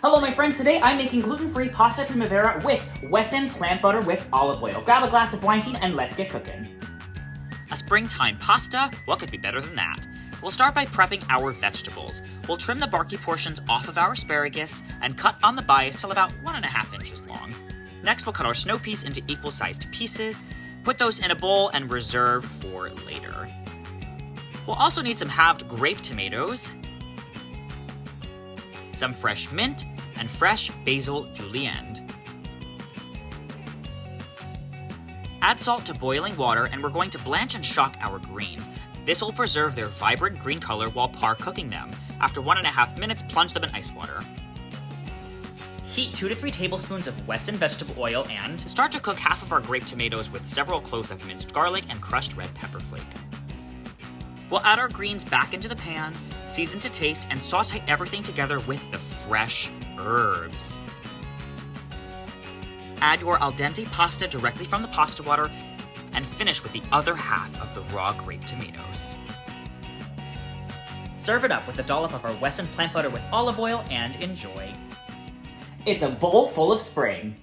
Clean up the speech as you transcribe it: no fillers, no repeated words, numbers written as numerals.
Hello my friends, today I'm making gluten-free pasta primavera with Wesson plant butter with olive oil. Grab a glass of Weinstein and let's get cooking. A springtime pasta? What could be better than that? We'll start by prepping our vegetables. We'll trim the barky portions off of our asparagus and cut on the bias till about 1.5 inches long. Next, we'll cut our snow peas into equal-sized pieces, put those in a bowl, and reserve for later. We'll also need some halved grape tomatoes, some fresh mint, and fresh basil julienne. Add salt to boiling water, and we're going to blanch and shock our greens. This will preserve their vibrant green color while par-cooking them. After 1.5 minutes, plunge them in ice water. Heat 2 to 3 tablespoons of Wesson vegetable oil and start to cook half of our grape tomatoes with several cloves of minced garlic and crushed red pepper flake. We'll add our greens back into the pan, season to taste, and saute everything together with the fresh herbs. Add your al dente pasta directly from the pasta water and finish with the other half of the raw grape tomatoes. Serve it up with a dollop of our Wesson plant butter with olive oil and enjoy. It's a bowl full of spring.